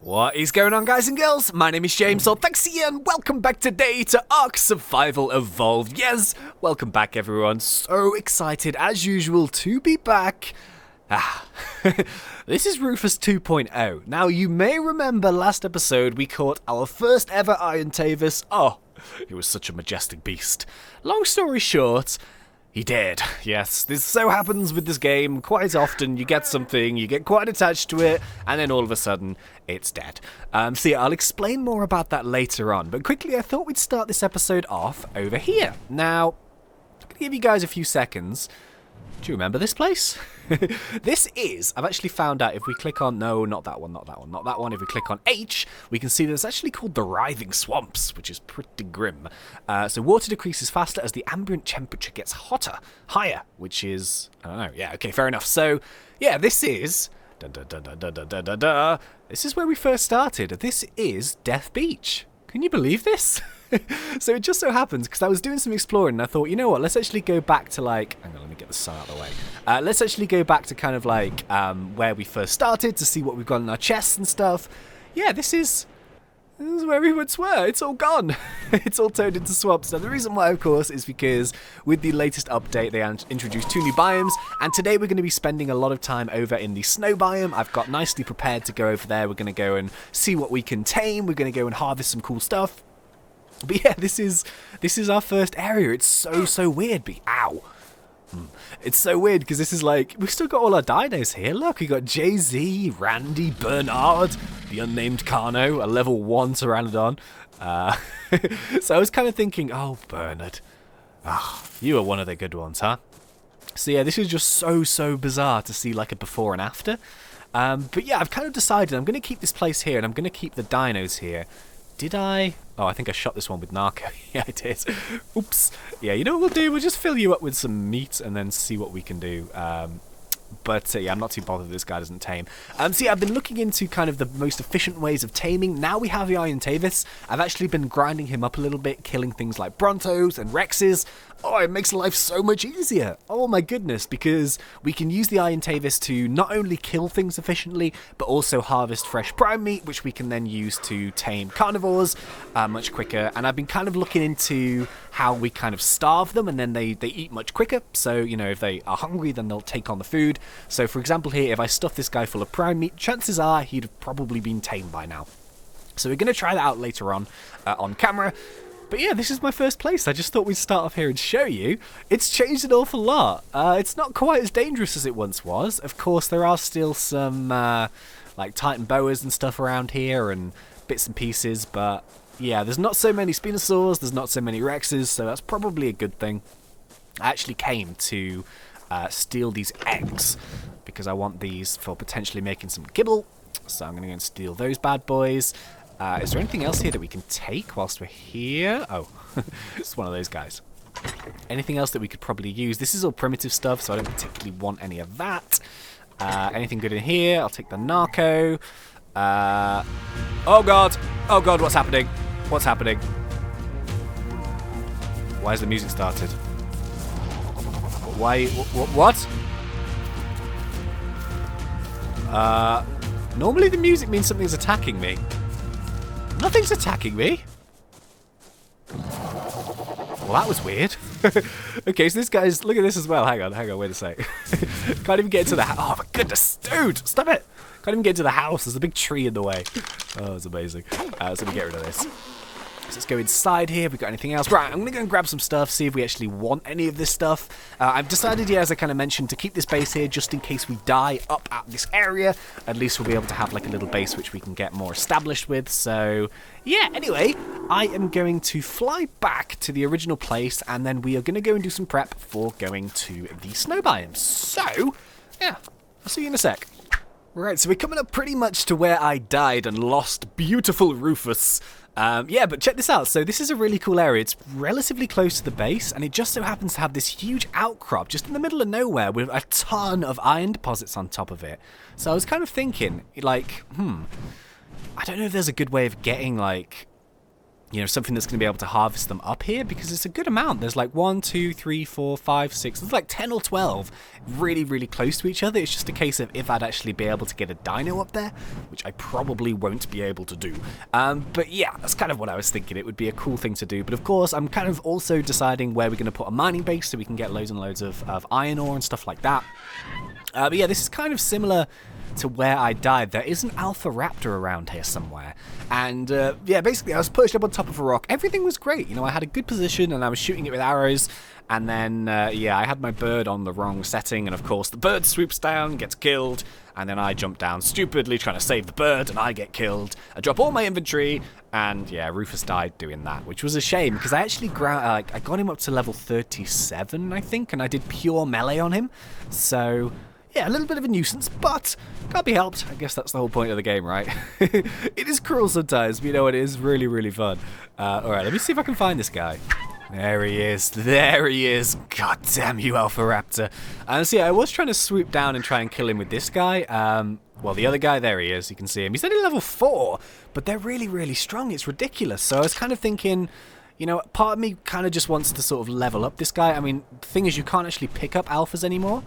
What is going on, guys and girls? My name is James, or ThnxCya, and welcome back today to Ark Survival Evolved. Yes, welcome back, everyone. So excited, as usual, to be back. This is Rufus 2.0. Now, you may remember last episode we caught our first ever Iron Tavis. Oh, it was such a majestic beast. Long story short, he did. Yes, this so happens with this game. Quite often you get something, you get quite attached to it, and then all of a sudden it's dead. So yeah, I'll explain more about that later on. But quickly, I thought we'd start this episode off over here. Now, I'm going to give you guys a few seconds. Do you remember this place? This is, I've actually found out if we click on, no, not that one, not that one, not that one. If we click on H, we can see that it's actually called the Writhing Swamps, which is pretty grim. So water decreases faster as the ambient temperature gets higher, which is, I don't know, yeah, okay, fair enough. So, yeah, this is, this is where we first started. This is Death Beach. Can you believe this? So it just so happens, because I was doing some exploring, and I thought, you know what, let's actually go back to, like, hang on, let me get the sun out of the way. Let's actually go back to kind of, like, where we first started to see what we've got in our chests and stuff. Yeah, this is where we once were. It's all gone. It's all turned into swamps. Now, the reason why, of course, is because with the latest update, they introduced 2 new biomes, and today we're going to be spending a lot of time over in the snow biome. I've got nicely prepared to go over there. We're going to go and see what we can tame. We're going to go and harvest some cool stuff. But yeah, this is our first area. It's so weird. Ow. It's so weird because this is like, we've still got all our dinos here. Look, we got Jay-Z, Randy, Bernard, the unnamed Carno, a level 1 Pteranodon. So I was kind of thinking, oh, Bernard. You are one of the good ones, huh? So yeah, this is just so bizarre to see like a before and after. But yeah, I've kind of decided I'm going to keep this place here and I'm going to keep the dinos here. Did I? Oh, I think I shot this one with Narco. Yeah, I did. Oops. Yeah, you know what we'll do? We'll just fill you up with some meat and then see what we can do. But yeah, I'm not too bothered this guy doesn't tame. So yeah, I've been looking into kind of the most efficient ways of taming. Now we have the Iron Tavis. I've actually been grinding him up a little bit, killing things like Brontos and Rexes. Oh, it makes life so much easier. Oh my goodness, because we can use the Iron Tavis to not only kill things efficiently, but also harvest fresh prime meat, which we can then use to tame carnivores much quicker. And I've been kind of looking into how we kind of starve them, and then they eat much quicker. So, you know, if they are hungry, then they'll take on the food. So, for example, here, if I stuff this guy full of prime meat, chances are he'd have probably been tamed by now. So we're going to try that out later on camera. But yeah, this is my first place. I just thought we'd start off here and show you. It's changed an awful lot. It's not quite as dangerous as it once was. Of course, there are still some like Titan boas and stuff around here and bits and pieces. But yeah, there's not so many Spinosaurs. There's not so many Rexes. So that's probably a good thing. I actually came to steal these eggs because I want these for potentially making some kibble. So I'm going to go and steal those bad boys. Is there anything else here that we can take whilst we're here? Oh, it's one of those guys. Anything else that we could probably use? This is all primitive stuff, so I don't particularly want any of that. Anything good in here? I'll take the Narco. Oh god, what's happening? What's happening? Why has the music started? Why? What? Normally the music means something's attacking me. Nothing's attacking me. Well, that was weird. Okay, so this guy's... Look at this as well. Hang on, wait a sec. Can't even get into the house. Oh, my goodness. Dude, stop it. Can't even get into the house. There's a big tree in the way. Oh, it's amazing. So let me get rid of this. So let's go inside here. Have we got anything else? Right, I'm going to go and grab some stuff, see if we actually want any of this stuff. I've decided, yeah, as I kind of mentioned, to keep this base here just in case we die up at this area. At least we'll be able to have like a little base which we can get more established with. So, yeah, anyway, I am going to fly back to the original place and then we are going to go and do some prep for going to the snow biomes. So, yeah, I'll see you in a sec. Right, so we're coming up pretty much to where I died and lost beautiful Rufus. Yeah, but check this out. So this is a really cool area. It's relatively close to the base, and it just so happens to have this huge outcrop just in the middle of nowhere with a ton of iron deposits on top of it. So I was kind of thinking, like, I don't know if there's a good way of getting, like, you know, something that's going to be able to harvest them up here, because it's a good amount. There's like 1, 2, 3, 4, 5, 6. There's like 10 or 12 really, really close to each other. It's just a case of if I'd actually be able to get a dino up there, which I probably won't be able to do. But yeah, that's kind of what I was thinking. It would be a cool thing to do. But of course, I'm kind of also deciding where we're going to put a mining base so we can get loads and loads of iron ore and stuff like that. But yeah, this is kind of similar to where I died. There is an alpha raptor around here somewhere, and yeah, basically I was perched up on top of a rock. Everything was great, you know, I had a good position and I was shooting it with arrows, and then yeah, I had my bird on the wrong setting, and of course the bird swoops down, gets killed, and then I jump down stupidly trying to save the bird, and I get killed. I drop all my inventory, and yeah, Rufus died doing that, which was a shame, because I actually I got him up to level 37, I think, and I did pure melee on him, so yeah, a little bit of a nuisance, but can't be helped. I guess that's the whole point of the game, right? It is cruel sometimes, but you know, it is really, really fun. Alright, let me see if I can find this guy. There he is. There he is. God damn you, Alpha Raptor. And see, I was trying to swoop down and try and kill him with this guy. Well, the other guy, there he is. You can see him. He's only level 4, but they're really, really strong. It's ridiculous. So I was kind of thinking, you know, part of me kind of just wants to sort of level up this guy. I mean, the thing is, you can't actually pick up alphas anymore.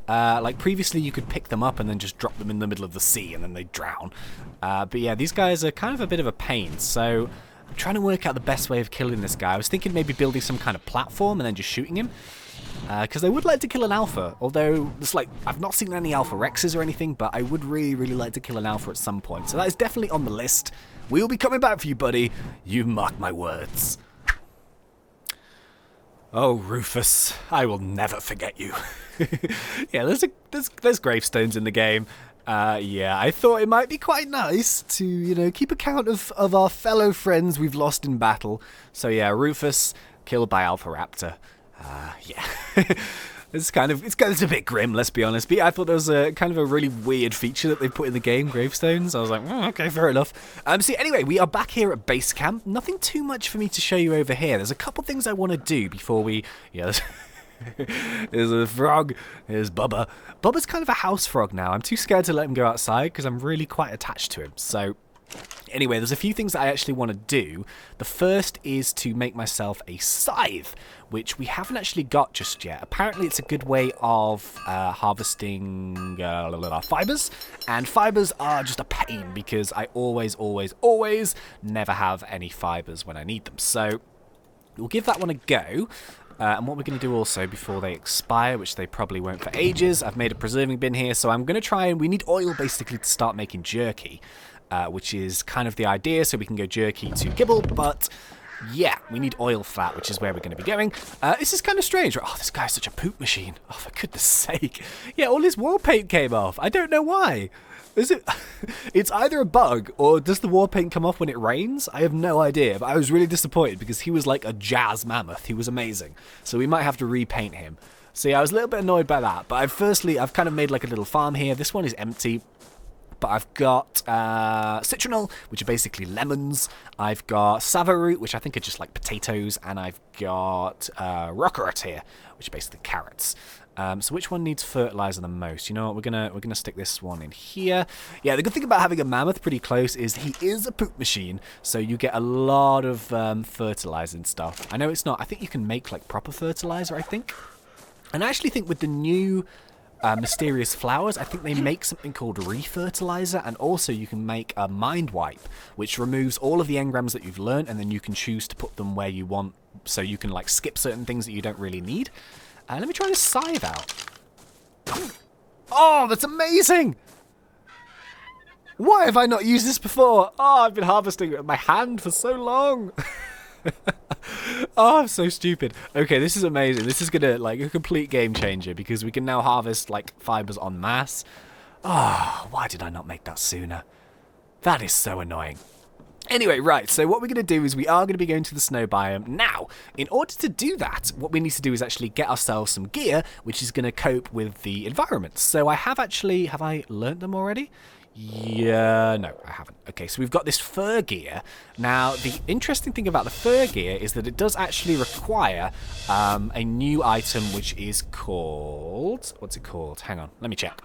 Like, previously you could pick them up and then just drop them in the middle of the sea and then they drown. But yeah, these guys are kind of a bit of a pain. So I'm trying to work out the best way of killing this guy. I was thinking maybe building some kind of platform and then just shooting him. Because I would like to kill an alpha, although it's like I've not seen any alpha rexes or anything, but I would really, really like to kill an alpha at some point. So that is definitely on the list. We'll be coming back for you, buddy. You mark my words. Oh, Rufus, I will never forget you. Yeah, there's gravestones in the game. Yeah, I thought it might be quite nice to, you know, keep account of our fellow friends we've lost in battle. So yeah, Rufus, killed by Alpha Raptor. Yeah. It's a bit grim, let's be honest. But yeah, I thought there was a kind of a really weird feature that they put in the game, gravestones. I was like, okay, fair enough. See, anyway, we are back here at base camp. Nothing too much for me to show you over here. There's a couple things I want to do before we... Yeah, there's a frog. There's Bubba. Bubba's kind of a house frog now. I'm too scared to let him go outside because I'm really quite attached to him. So... Anyway, there's a few things that I actually want to do. The first is to make myself a scythe, which we haven't actually got just yet. Apparently, it's a good way of harvesting fibers, and fibers are just a pain because I always never have any fibers when I need them. So we'll give that one a go. And what we're going to do also before they expire, which they probably won't for ages, I've made a preserving bin here, so I'm going to try and... We need oil basically to start making jerky. Which is kind of the idea, so we can go jerky to kibble, but yeah, we need oil for that, which is where we're going to be going. This is kind of strange. Oh, this guy's such a poop machine. Oh, for goodness sake. Yeah, all his war paint came off. I don't know why. Is it? It's either a bug, or does the war paint come off when it rains? I have no idea, but I was really disappointed because he was like a jazz mammoth. He was amazing. So we might have to repaint him. So yeah, I was a little bit annoyed by that, but I've kind of made like a little farm here. This one is empty. But I've got citronal, which are basically lemons. I've got savaroot, which I think are just like potatoes. And I've got rockeret here, which are basically carrots. So which one needs fertilizer the most? You know what, we're gonna stick this one in here. Yeah, the good thing about having a mammoth pretty close is he is a poop machine, so you get a lot of fertilizer and stuff. I know it's not... I think you can make like proper fertilizer, I think. And I actually think with the new... mysterious flowers, I think they make something called refertilizer, and also you can make a mind wipe, which removes all of the engrams that you've learned, and then you can choose to put them where you want, so you can like skip certain things that you don't really need. Let me try this scythe out. Oh, that's amazing! Why have I not used this before? Oh, I've been harvesting it with my hand for so long. Oh, I'm so stupid. Okay, this is amazing. This is gonna like a complete game changer because we can now harvest like fibers en masse. Oh, why did I not make that sooner? That is so annoying. Anyway, right, so what we're going to do is we are going to be going to the snow biome. Now, in order to do that, what we need to do is actually get ourselves some gear, which is going to cope with the environment. So I have actually... Have I learnt them already? Yeah, no, I haven't. Okay, so we've got this fur gear. Now, the interesting thing about the fur gear is that it does actually require a new item, which is called... What's it called? Hang on, let me check.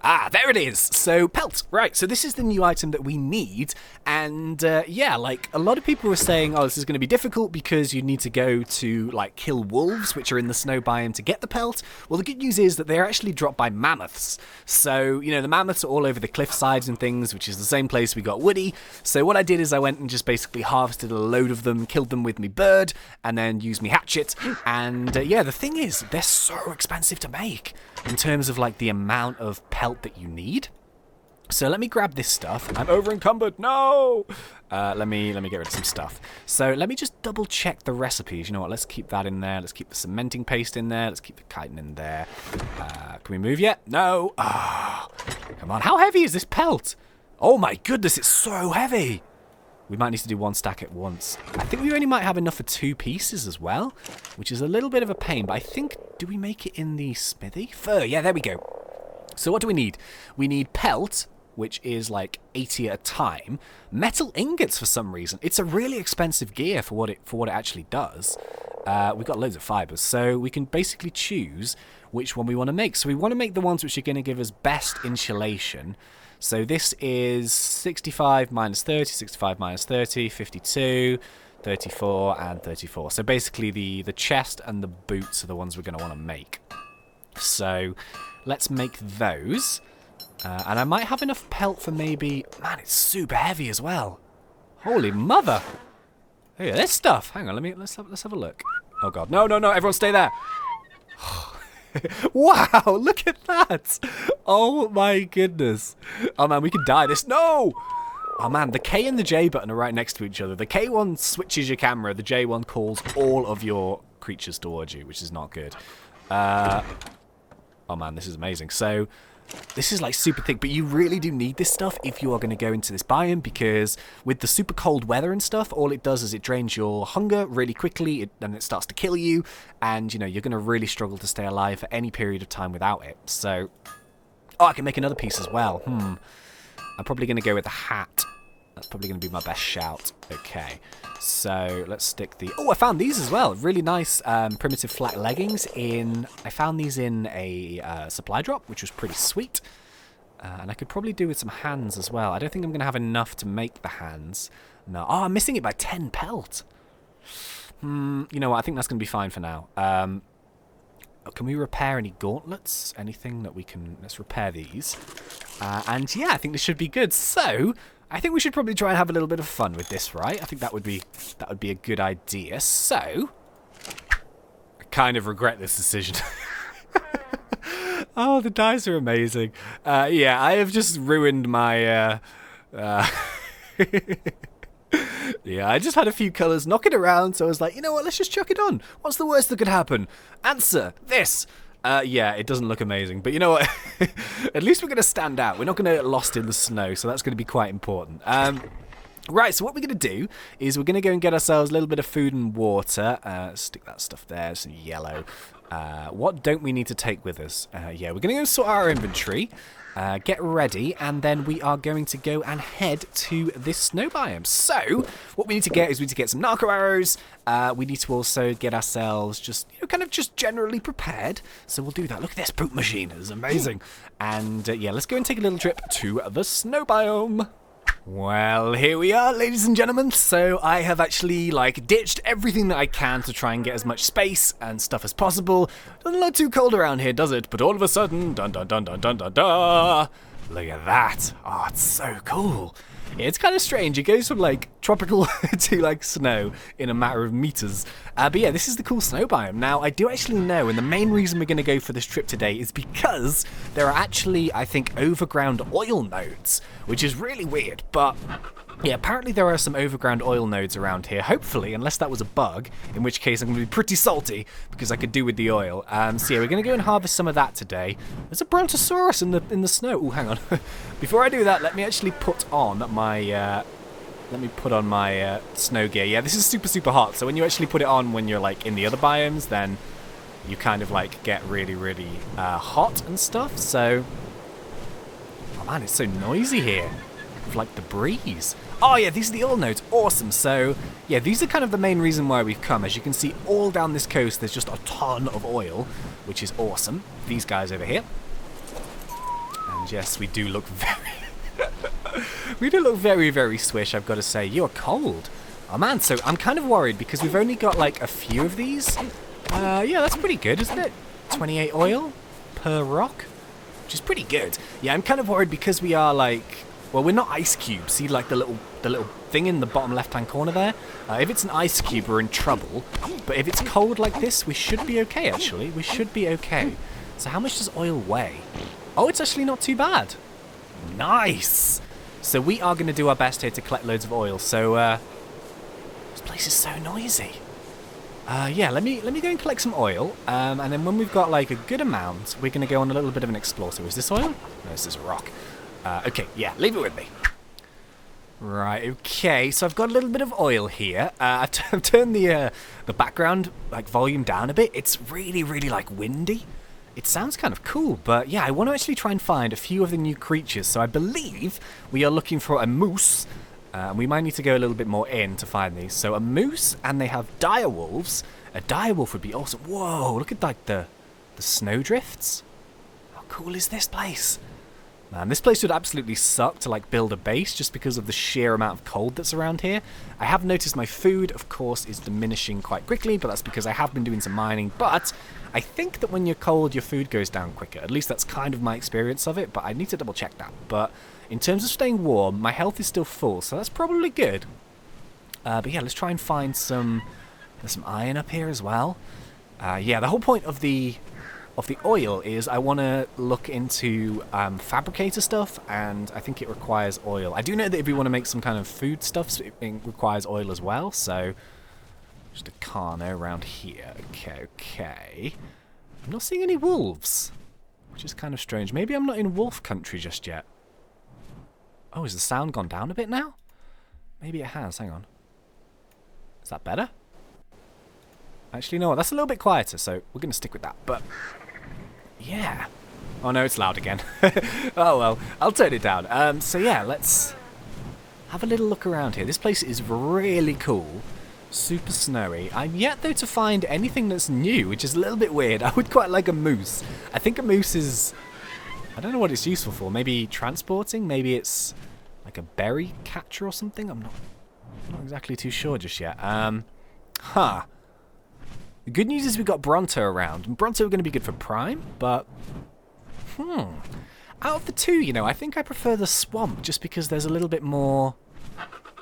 Ah, there it is. So, pelt. Right, so this is the new item that we need. And, yeah, like, a lot of people were saying, oh, this is going to be difficult because you need to go to, like, kill wolves, which are in the snow biome, to get the pelt. Well, the good news is that they're actually dropped by mammoths. So, you know, the mammoths are all over the cliff sides and things, which is the same place we got Woody. So what I did is I went and just basically harvested a load of them, killed them with me bird, and then used me hatchet. And, yeah, the thing is, they're so expensive to make in terms of, like, the amount of pelt that you need. So let me grab this stuff. I'm over encumbered. No. Let me get rid of some stuff. So let me just double check the recipes. You know what? Let's keep that in there. Let's keep the cementing paste in there. Let's keep the chitin in there. Can we move yet? No. Oh, come on. How heavy is this pelt? Oh my goodness, it's so heavy. We might need to do one stack at once. I think we only might have enough for 2 pieces as well, which is a little bit of a pain. But I think, do we make it in the smithy? Fur, yeah, there we go. So what do we need? We need pelt, which is like 80 at a time. Metal ingots for some reason. It's a really expensive gear for what it actually does. We've got loads of fibers, so we can basically choose which one we want to make. So we want to make the ones which are going to give us best insulation. So this is 65 minus 30, 65 minus 30, 52, 34, and 34. So basically the chest and the boots are the ones we're going to want to make. So let's make those. And I might have enough pelt for maybe... Man, it's super heavy as well. Holy mother. Hey, this stuff. Hang on, let's have a look. Oh god. No, everyone stay there. Wow, look at that. Oh my goodness. Oh man, we could die this. No! Oh man, the K and the J button are right next to each other. The K one switches your camera. The J one calls all of your creatures towards you, which is not good. Oh man, this is amazing. So... this is like super thick, but you really do need this stuff if you are going to go into this biome, because with the super cold weather and stuff, all it does is it drains your hunger really quickly, and it starts to kill you, and you know, you're going to really struggle to stay alive for any period of time without it. So, oh, I can make another piece as well. I'm probably going to go with the hat. That's probably going to be my best shout. Okay, so let's stick the... oh, I found these as well. Really nice primitive flat leggings in... I found these in a supply drop, which was pretty sweet. And I could probably do with some hands as well. I don't think I'm going to have enough to make the hands. No. Oh, I'm missing it by 10 pelt. You know what? I think that's going to be fine for now. Can we repair any gauntlets? Anything that we can... let's repair these. And yeah, I think this should be good. So... I think we should probably try and have a little bit of fun with this, right? I think that would be a good idea. So, I kind of regret this decision. Oh, the dice are amazing. Yeah, I have just ruined my... yeah, I just had a few colours knocking around, so I was like, you know what, let's just chuck it on. What's the worst that could happen? Answer, this. Yeah, it doesn't look amazing, but you know what? At least we're going to stand out. We're not going to get lost in the snow, so that's going to be quite important. Right, so what we're going to do is we're going to go and get ourselves a little bit of food and water. Stick that stuff there, some yellow. What don't we need to take with us? Yeah, we're going to go sort our inventory. Get ready, and then we are going to go and head to this snow biome. So, what we need to get is we need to get some narco arrows. We need to also get ourselves just, you know, kind of just generally prepared. So we'll do that. Look at this poop machine. It's amazing. And yeah, let's go and take a little trip to the snow biome. Well, here we are, ladies and gentlemen. So I have actually, like, ditched everything that I can to try and get as much space and stuff as possible. Doesn't look too cold around here, does it? But all of a sudden, dun dun dun dun dun dun dun. Look at that. Oh, it's so cool. Yeah, it's kind of strange. It goes from, like, tropical to, like, snow in a matter of meters. But yeah, this is the cool snow biome. Now, I do actually know, and the main reason we're going to go for this trip today is because there are actually, I think, overground oil nodes, which is really weird, but... yeah, apparently there are some overground oil nodes around here, hopefully, unless that was a bug, in which case I'm going to be pretty salty, because I could do with the oil. So yeah, we're going to go and harvest some of that today. There's a brontosaurus in the snow. Oh, hang on. Before I do that, let me actually put on my... snow gear. Yeah, this is super, super hot, so when you actually put it on when you're, like, in the other biomes, then you kind of, like, get really, really hot and stuff, so... oh man, it's so noisy here. With, like, the breeze. Oh yeah, these are the oil nodes. Awesome. So yeah, these are kind of the main reason why we've come. As you can see, all down this coast there's just a ton of oil, which is awesome. These guys over here. And And yes, we do look very... we do look very, very swish, I've got to say. You're cold. Oh man, so I'm kind of worried because we've only got like a few of these. Yeah, that's pretty good, isn't it? 28 oil per rock, which is pretty good. Yeah, I'm kind of worried because we are like... Well, we're not ice cubes. See, like the little thing in the bottom left-hand corner there? If it's an ice cube, we're in trouble. But if it's cold like this, we should be okay, actually. We should be okay. So how much does oil weigh? Oh, it's actually not too bad. Nice! So we are going to do our best here to collect loads of oil. So, this place is so noisy. Yeah, let me go and collect some oil. And then when we've got, like, a good amount, we're going to go on a little bit of an explore. So is this oil? No, this is a rock. Okay, yeah, leave it with me. Right, okay, so I've got a little bit of oil here. I've turned the background, like, volume down a bit. It's really, really, like, windy. It sounds kind of cool, but yeah, I want to actually try and find a few of the new creatures. So I believe we are looking for a moose. We might need to go a little bit more in to find these. So a moose, and they have dire wolves. A dire wolf would be awesome. Whoa, look at, like, the snowdrifts. How cool is this place? Man, this place would absolutely suck to, like, build a base just because of the sheer amount of cold that's around here. I have noticed my food, of course, is diminishing quite quickly, but that's because I have been doing some mining. But I think that when you're cold, your food goes down quicker. At least that's kind of my experience of it, but I need to double check that. But in terms of staying warm, my health is still full, so that's probably good. But yeah, let's try and find some... There's some iron up here as well. Yeah, the whole point of the oil is I want to look into fabricator stuff, and I think it requires oil. I do know that if we want to make some kind of food stuff, it requires oil as well, so just a carno around here. Okay. I'm not seeing any wolves, which is kind of strange. Maybe I'm not in wolf country just yet. Oh, has the sound gone down a bit now? Maybe it has. Hang on. Is that better? Actually, no, that's a little bit quieter, so we're going to stick with that. But yeah. Oh no, it's loud again. Oh well, I'll turn it down. So yeah, let's have a little look around here. This place is really cool. Super snowy. I'm yet though to find anything that's new, which is a little bit weird. I would quite like a moose. I think a moose is... I don't know what it's useful for. Maybe transporting? Maybe it's like a berry catcher or something? I'm not exactly too sure just yet. Huh. The good news is we've got Bronto around, and Bronto are going to be good for Prime, but... Out of the two, you know, I think I prefer the swamp, just because there's a little bit more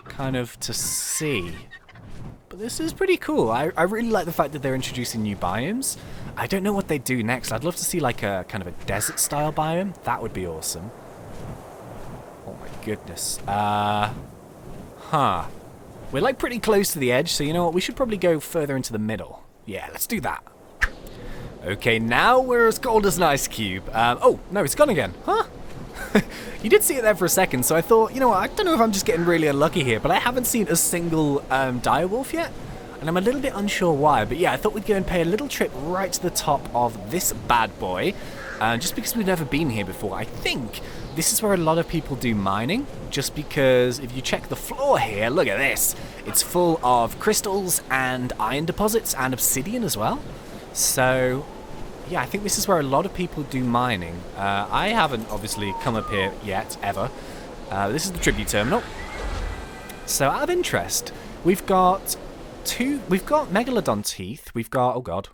kind of to see. But this is pretty cool. I really like the fact that they're introducing new biomes. I don't know what they do next. I'd love to see like a kind of a desert-style biome. That would be awesome. Oh my goodness. We're like pretty close to the edge, so you know what? We should probably go further into the middle. Yeah, let's do that. Okay, now we're as cold as an ice cube. Oh, no, it's gone again. Huh? You did see it there for a second, so I thought, you know what, I don't know if I'm just getting really unlucky here, but I haven't seen a single direwolf yet, and I'm a little bit unsure why. But yeah, I thought we'd go and pay a little trip right to the top of this bad boy, just because we've never been here before. I think this is where a lot of people do mining, just because if you check the floor here, look at this. It's full of crystals and iron deposits and obsidian as well. So, yeah, I think this is where a lot of people do mining. I haven't obviously come up here yet, ever. This is the tribute terminal. So, out of interest, we've got Megalodon teeth. We've got, oh god,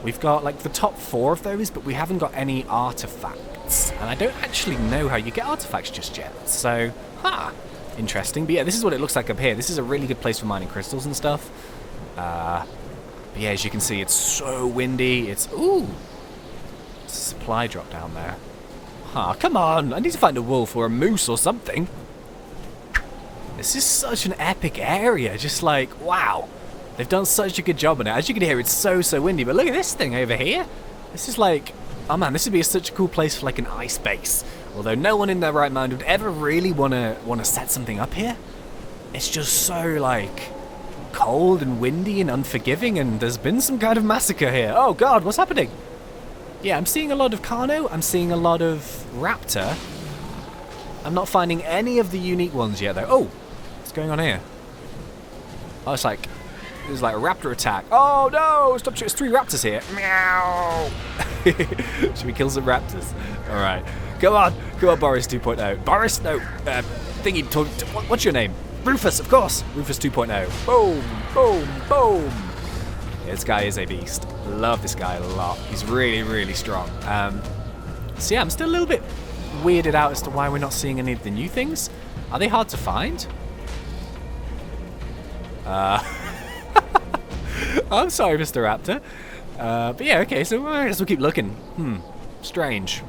we've got like the top 4 of those, but we haven't got any artifacts. And I don't actually know how you get artifacts just yet. So, interesting. But yeah, this is what it looks like up here. This is a really good place for mining crystals and stuff. But yeah, as you can see, it's so windy. It's, ooh, it's a supply drop down there. Come on. I need to find a wolf or a moose or something. This is such an epic area. Just like, wow. They've done such a good job on it. As you can hear, it's so windy. But look at this thing over here. This is like, oh man, this would be such a cool place for like an ice base. Although no one in their right mind would ever really want to set something up here. It's just so like cold and windy and unforgiving, and there's been some kind of massacre here. Oh god, what's happening? Yeah, I'm seeing a lot of Carno. I'm seeing a lot of Raptor. I'm not finding any of the unique ones yet though. Oh, what's going on here? Oh, it's like there's like a raptor attack. Oh no! Stop! There's 3 raptors here. Meow. Should we kill some raptors? All right. Come on, Boris 2.0. Boris, no, thingy, what's your name? Rufus, of course. Rufus 2.0. Boom, boom, boom. Yeah, this guy is a beast. Love this guy a lot. He's really, really strong. So yeah, I'm still a little bit weirded out as to why we're not seeing any of the new things. Are they hard to find? I'm sorry, Mr. Raptor. But yeah, okay, so I guess we'll keep looking. Strange.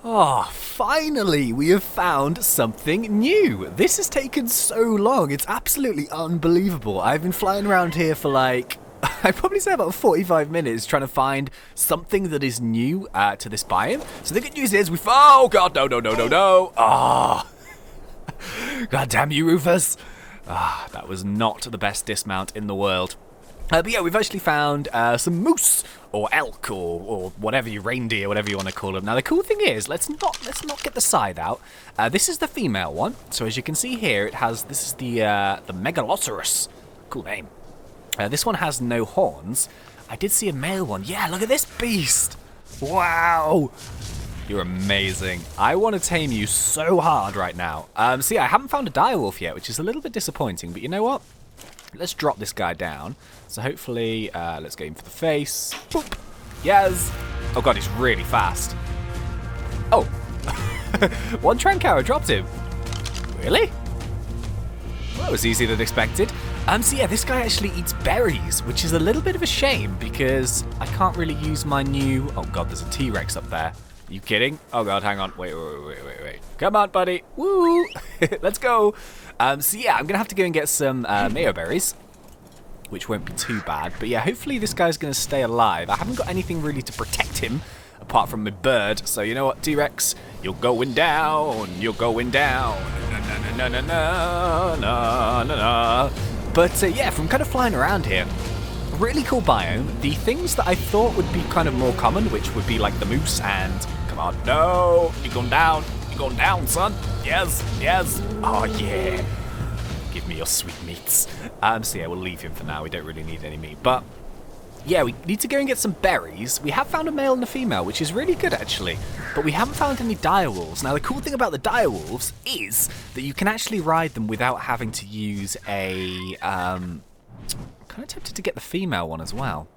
Oh, finally, we have found something new. This has taken so long. It's absolutely unbelievable. I've been flying around here for like, I'd probably say about 45 minutes trying to find something that is new to this biome. So the good news is we found, oh god, no. Ah. God damn you, Rufus. That was not the best dismount in the world. But yeah, we've actually found some moose, or elk, or whatever you, reindeer, whatever you want to call them. Now the cool thing is, let's not get the side out. This is the female one. So as you can see here, it has, this is the megalosaurus. Cool name. This one has no horns. I did see a male one. Yeah, look at this beast. Wow. You're amazing. I want to tame you so hard right now. So yeah, I haven't found a direwolf yet, which is a little bit disappointing. But you know what? Let's drop this guy down. So hopefully, let's go in for the face. Boop. Yes. Oh god, he's really fast. Oh. One Trankara dropped him. Really? Well, that was easier than expected. So yeah, this guy actually eats berries, which is a little bit of a shame because I can't really use my new... Oh god, there's a T-Rex up there. Are you kidding? Oh god, hang on. Wait. Come on, buddy. Woo! Let's go. So yeah, I'm going to have to go and get some mayo berries, which won't be too bad. But yeah, hopefully this guy's going to stay alive. I haven't got anything really to protect him, apart from my bird. So you know what, T-Rex? You're going down. You're going down. No. But yeah, from kind of flying around here, really cool biome. The things that I thought would be kind of more common, which would be like the moose and... Come on, no. You're going down. You're going down, son. Yes. Oh, yeah. Give me your sweet meats. So yeah, we'll leave him for now. We don't really need any meat. But yeah, we need to go and get some berries. We have found a male and a female, which is really good, actually. But we haven't found any direwolves. Now, the cool thing about the direwolves is that you can actually ride them without having to use a... I'm kind of tempted to get the female one as well.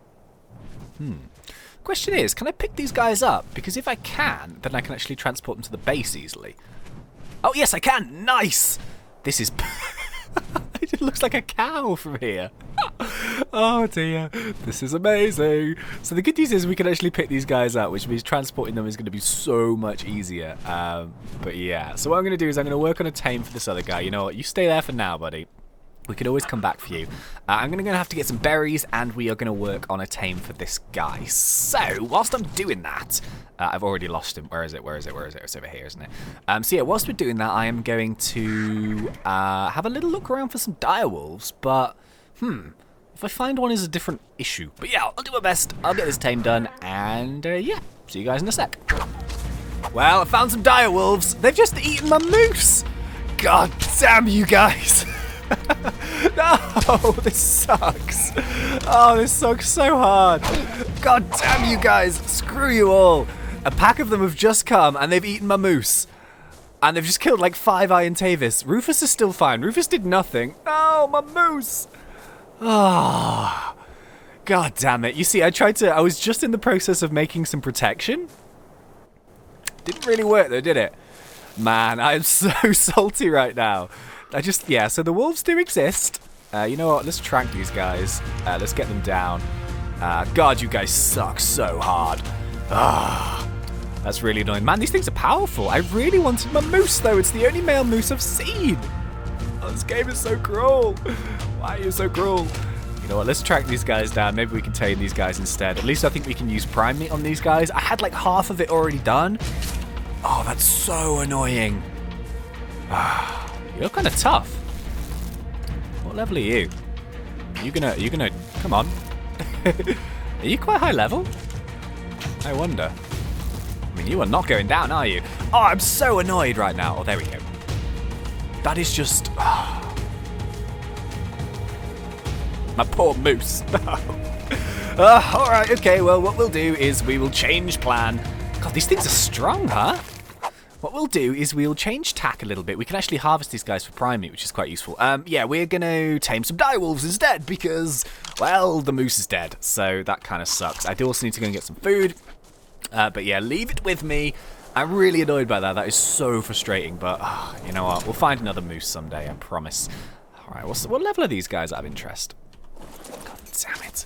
Question is, can I pick these guys up? Because if I can, then I can actually transport them to the base easily. Oh, yes, I can. Nice. This is... It looks like a cow from here. Oh, dear. This is amazing. So the good news is we can actually pick these guys up, which means transporting them is going to be so much easier. But yeah, so what I'm going to do is I'm going to work on a tame for this other guy. You know what? You stay there for now, buddy. We can always come back for you. I'm going to have to get some berries, and we are going to work on a tame for this guy. So, whilst I'm doing that, I've already lost him. Where is it? It's over here, isn't it? So yeah, whilst we're doing that, I am going to have a little look around for some direwolves, but, if I find one is a different issue. But yeah, I'll do my best. I'll get this tame done, and yeah, see you guys in a sec. Well, I found some direwolves. They've just eaten my moose. God damn you guys. No, this sucks. Oh, this sucks so hard. God damn you guys. Screw you all. A pack of them have just come and they've eaten my moose. And they've just killed like 5 Iron Tavis. Rufus is still fine. Rufus did nothing. No, my moose. Ah. Oh, God damn it. You see, I was just in the process of making some protection. Didn't really work though, did it? Man, I am so salty right now. Yeah, so the wolves do exist. You know what, let's track these guys. Let's get them down. God, you guys suck so hard. That's really annoying. Man, these things are powerful. I really wanted my moose, though. It's the only male moose I've seen. Oh, this game is so cruel. Why are you so cruel? You know what, let's track these guys down. Maybe we can tame these guys instead. At least I think we can use prime meat on these guys. I had like half of it already done. Oh, that's so annoying. You're kind of tough. What level are you? Are you gonna, come on. Are you quite high level? I wonder. I mean, you are not going down, are you? Oh, I'm so annoyed right now. Oh, there we go. That is just... My poor moose. Alright, okay, well, what we'll do is we will change plan. God, these things are strong, huh? what we'll do is we'll change tack a little bit. We can actually harvest these guys for prime meat, which is quite useful. Yeah, we're going to tame some direwolves instead because, well, the moose is dead. So that kind of sucks. I do also need to go and get some food. But yeah, leave it with me. I'm really annoyed by that. That is so frustrating. But you know what? We'll find another moose someday, I promise. All right, what level are these guys out of interest? God damn it.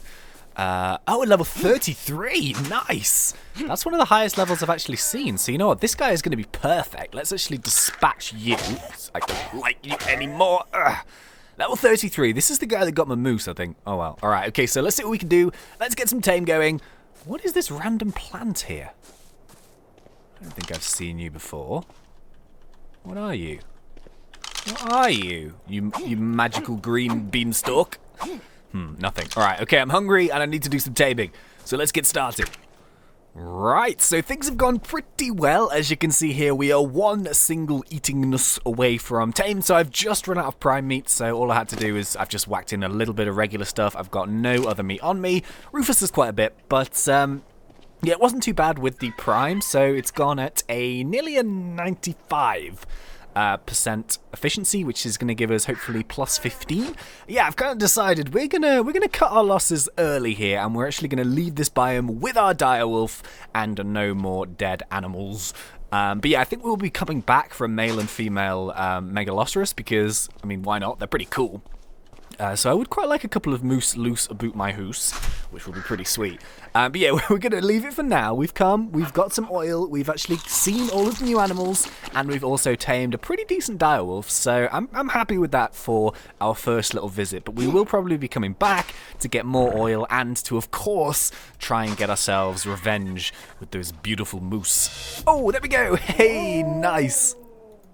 Oh, at level 33. Nice. That's one of the highest levels I've actually seen. So you know what? This guy is going to be perfect. Let's actually dispatch you. I don't like you anymore. Level 33. This is the guy that got my moose, I think. Oh, well. All right. Okay, so let's see what we can do. Let's get some tame going. What is this random plant here? I don't think I've seen you before. What are you? What are you? You magical green beanstalk? Nothing. Alright, okay, I'm hungry and I need to do some taming. So let's get started. Right, so things have gone pretty well. As you can see here, we are one single eatingness away from tame. So I've just run out of prime meat, so all I had to do is I've just whacked in a little bit of regular stuff. I've got no other meat on me. Rufus is quite a bit, but yeah, it wasn't too bad with the prime, so it's gone at nearly a 95% efficiency, which is going to give us hopefully plus 15. Yeah, I've kind of decided we're gonna cut our losses early here, and we're actually gonna leave this biome with our direwolf and no more dead animals. But yeah, I think we'll be coming back from male and female Megalosaurus because, I mean, why not? They're pretty cool. So I would quite like a couple of moose loose about my hoose, which will be pretty sweet. But yeah, we're going to leave it for now. We've come, we've got some oil, we've actually seen all of the new animals, and we've also tamed a pretty decent direwolf, so I'm happy with that for our first little visit. But we will probably be coming back to get more oil and to, of course, try and get ourselves revenge with those beautiful moose. Oh, there we go! Hey, nice!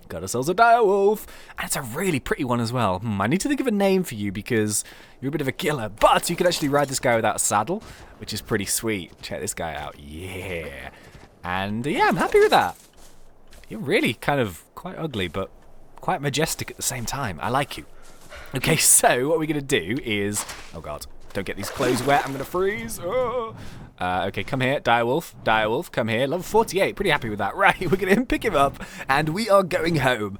Got ourselves a direwolf, and it's a really pretty one as well. I need to think of a name for you because you're a bit of a killer, but you can actually ride this guy without a saddle, which is pretty sweet. Check this guy out, yeah. And yeah, I'm happy with that. You're really kind of quite ugly, but quite majestic at the same time. I like you. Okay, so what we're going to do is... Oh, God. Don't get these clothes wet. I'm going to freeze. Oh. Okay, come here. Direwolf. Direwolf, come here. Level 48. Pretty happy with that. Right, we're going to pick him up, and we are going home.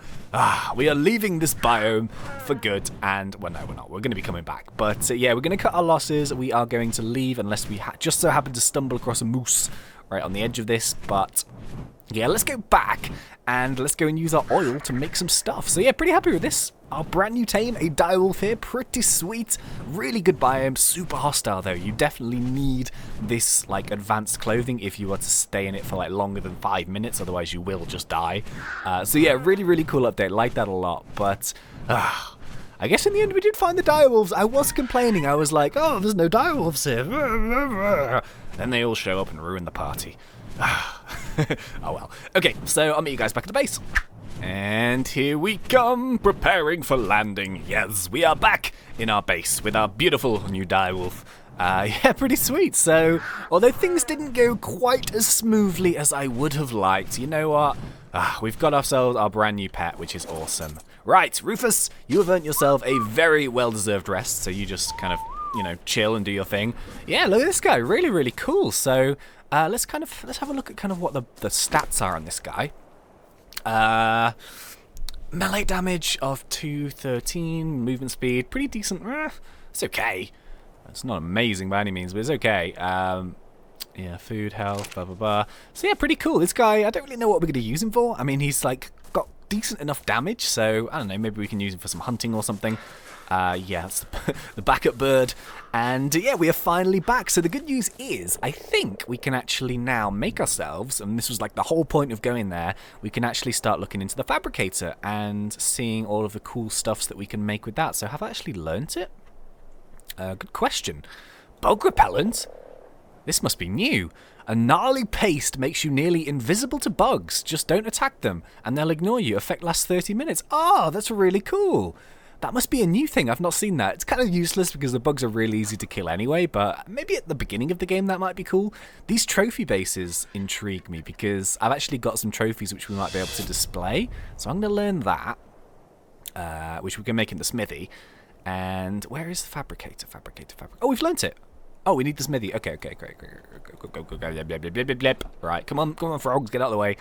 We are leaving this biome for good. And, well, no, we're not. We're going to be coming back. But, yeah, we're going to cut our losses. We are going to leave unless we just so happen to stumble across a moose right on the edge of this. But... yeah, let's go back and let's go and use our oil to make some stuff. So yeah, pretty happy with this. Our brand new tame, a direwolf here, pretty sweet. Really good biome, super hostile though. You definitely need this like advanced clothing if you are to stay in it for like longer than 5 minutes, otherwise you will just die. So yeah, really, really cool update. Like that a lot, but... I guess in the end we did find the direwolves. I was complaining. I was like, oh, there's no direwolves here. Then they all show up and ruin the party. Oh well. Okay, so I'll meet you guys back at the base. And here we come, preparing for landing. Yes, we are back in our base with our beautiful new direwolf. Yeah, pretty sweet. So, although things didn't go quite as smoothly as I would have liked, you know what? We've got ourselves our brand new pet, which is awesome. Right, Rufus, you have earned yourself a very well-deserved rest, so you just kind of, you know, chill and do your thing. Yeah, look at this guy. Really, really cool. So... let's have a look at kind of what the stats are on this guy. Melee damage of 213, movement speed, pretty decent. It's okay. It's not amazing by any means, but it's okay. Yeah, food, health, blah, blah, blah. So yeah, pretty cool. This guy, I don't really know what we're going to use him for. I mean, he's like got decent enough damage, so I don't know, maybe we can use him for some hunting or something. Yeah, that's the backup bird. And yeah, we are finally back. So the good news is, I think we can actually now make ourselves, and this was like the whole point of going there, we can actually start looking into the fabricator and seeing all of the cool stuffs that we can make with that. So have I actually learnt it? Good question. Bug repellent? This must be new. A gnarly paste makes you nearly invisible to bugs. Just don't attack them, and they'll ignore you. Effect lasts 30 minutes. Oh, that's really cool. That must be a new thing. I've not seen that. It's kind of useless because the bugs are really easy to kill anyway, but maybe at the beginning of the game that might be cool. These trophy bases intrigue me because I've actually got some trophies which we might be able to display. So I'm going to learn that, which we can make in the smithy. And where is the fabricator? Oh, we've learnt it. Oh, we need the smithy. Okay, great. Go. Right, come on, frogs, get out of the way.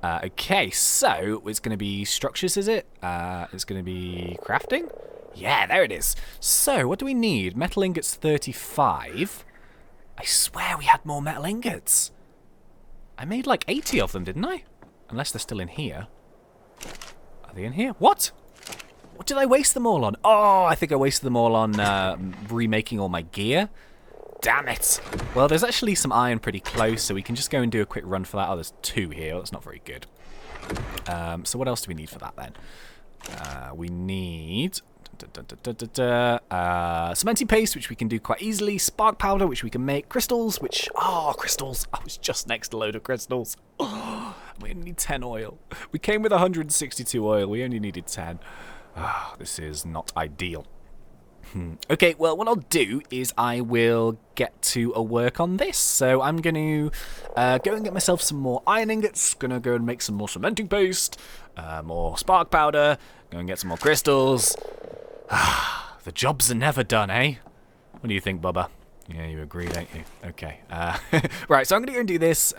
Okay, so it's going to be structures, is it? It's going to be crafting? Yeah, there it is. So, what do we need? Metal ingots 35. I swear we had more metal ingots. I made like 80 of them, didn't I? Unless they're still in here. Are they in here? What? What did I waste them all on? Oh, I think I wasted them all on remaking all my gear. Damn it. Well, there's actually some iron pretty close, so we can just go and do a quick run for that. Oh, there's 2 here. That's not very good. So what else do we need for that then? We need cementing paste, which we can do quite easily. Spark powder, which we can make. Crystals, which... Oh, crystals. I was just next to a load of crystals. Oh, we only need 10 oil. We came with 162 oil. We only needed 10. Oh, this is not ideal. Okay, well, what I'll do is I will get to a work on this. So I'm going to go and get myself some more iron ingots. Going to go and make some more cementing paste, more spark powder, go and get some more crystals. The jobs are never done, eh? What do you think, Bubba? Yeah, you agree, don't you? Okay. Right, so I'm going to go and do this.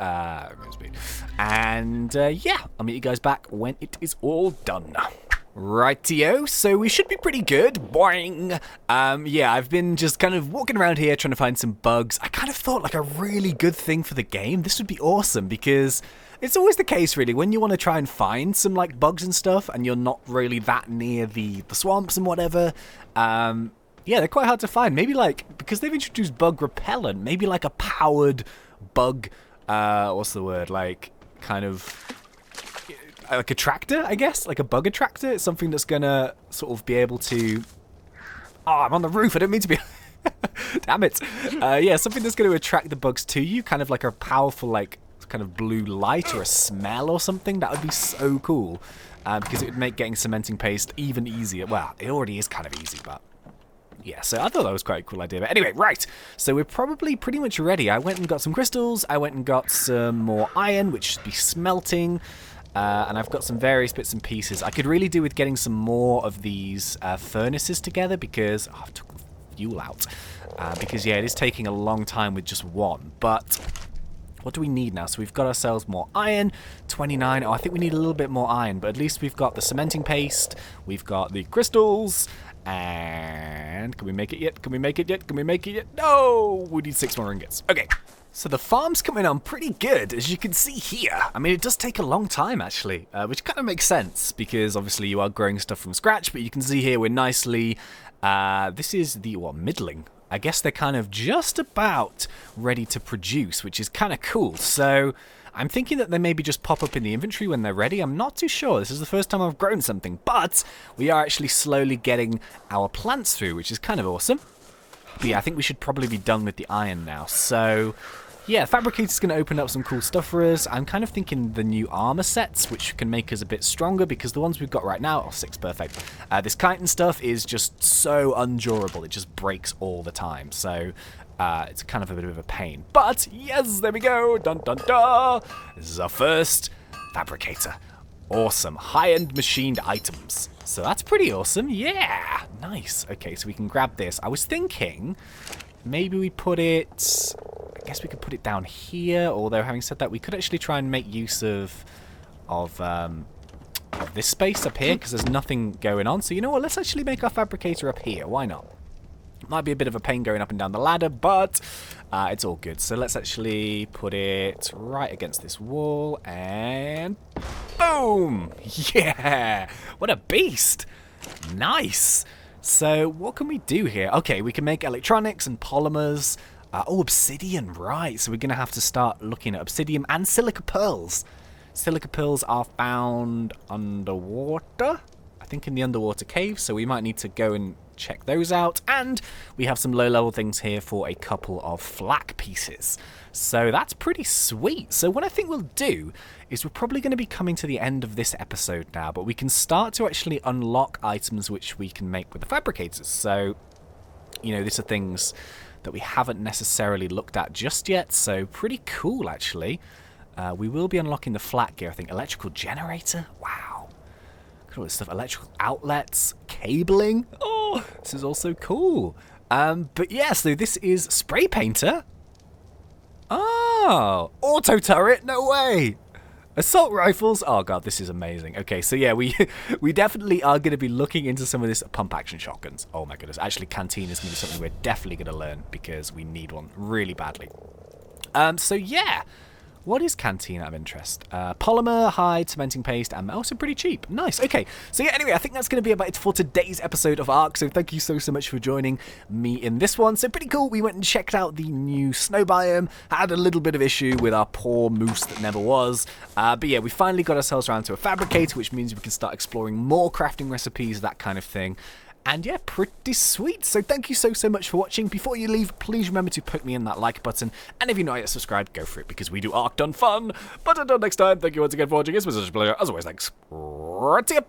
And yeah, I'll meet you guys back when it is all done. Rightio, so we should be pretty good. Boing! Yeah, I've been just kind of walking around here trying to find some bugs. I kind of thought like a really good thing for the game. This would be awesome because it's always the case really when you want to try and find some like bugs and stuff and you're not really that near the swamps and whatever. Yeah, they're quite hard to find. Maybe like, because they've introduced bug repellent, maybe like a powered bug, what's the word? Like kind of... like a tractor, I guess? Like a bug attractor? It's something that's gonna sort of be able to... Oh, I'm on the roof. I don't mean to be... Damn it. Yeah, something that's going to attract the bugs to you. Kind of like a powerful, like, kind of blue light or a smell or something. That would be so cool. Because it would make getting cementing paste even easier. Well, it already is kind of easy, but... Yeah, so I thought that was quite a cool idea. But anyway, right. So we're probably pretty much ready. I went and got some crystals. I went and got some more iron, which should be smelting. And I've got some various bits and pieces. I could really do with getting some more of these furnaces together because... Oh, I've took the fuel out. Because, yeah, it is taking a long time with just one. But what do we need now? So we've got ourselves more iron. 29. Oh, I think we need a little bit more iron. But at least we've got the cementing paste. We've got the crystals. And can we make it yet? Can we make it yet? Can we make it yet? No! We need 6 more ingots. Okay. So the farm's coming on pretty good, as you can see here. I mean, it does take a long time, actually, which kind of makes sense, because obviously you are growing stuff from scratch, but you can see here we're nicely... this is the, middling. I guess they're kind of just about ready to produce, which is kind of cool. So I'm thinking that they maybe just pop up in the inventory when they're ready. I'm not too sure. This is the first time I've grown something, but we are actually slowly getting our plants through, which is kind of awesome. But yeah, I think we should probably be done with the iron now. So, yeah, Fabricator's going to open up some cool stuff for us. I'm kind of thinking the new armor sets, which can make us a bit stronger, because the ones we've got right now... Oh, 6, perfect. This chitin stuff is just so undurable. It just breaks all the time. So, it's kind of a bit of a pain. But, yes, there we go. Dun, dun, dun. This is our first Fabricator. Awesome. High-end machined items. So that's pretty awesome. Yeah. Nice. Okay, so we can grab this. I was thinking maybe we put it... I guess we could put it down here. Although, having said that, we could actually try and make use of this space up here, because there's nothing going on. So you know what? Let's actually make our Fabricator up here. Why not? Might be a bit of a pain going up and down the ladder, but it's all good. So let's actually put it right against this wall, and boom! Yeah! What a beast! Nice! So what can we do here? Okay, we can make electronics and polymers. Oh, obsidian, right. So we're going to have to start looking at obsidian and silica pearls. Silica pearls are found underwater. I think in the underwater cave, so we might need to go and check those out. And we have some low-level things here for a couple of flak pieces. So that's pretty sweet. So what I think we'll do is we're probably going to be coming to the end of this episode now, but we can start to actually unlock items which we can make with the fabricators. So, you know, these are things that we haven't necessarily looked at just yet, so pretty cool, actually. We will be unlocking the flat gear, I think. Electrical generator? Wow. Look at all this stuff. Electrical outlets, cabling. Oh, this is also cool. But yeah, so this is spray painter. Oh, auto turret? No way. Assault rifles. Oh god, this is amazing. Okay, so yeah, we we definitely are going to be looking into some of this pump action shotguns. Oh my goodness. Actually, canteen is going to be something we're definitely going to learn because we need one really badly. So yeah. What is canteen out of interest? Polymer, hide, cementing paste, and also pretty cheap. Nice. Okay. So yeah, anyway, I think that's going to be about it for today's episode of Ark. So thank you so much for joining me in this one. So pretty cool. We went and checked out the new snow biome. Had a little bit of issue with our poor moose that never was. But yeah, we finally got ourselves around to a fabricator, which means we can start exploring more crafting recipes, that kind of thing. And yeah, pretty sweet. So thank you so much for watching. Before you leave, please remember to poke me in that like button. And if you're not yet subscribed, go for it because we do Ark done fun. But until next time, thank you once again for watching. It's been such a pleasure. As always, thanks. See ya.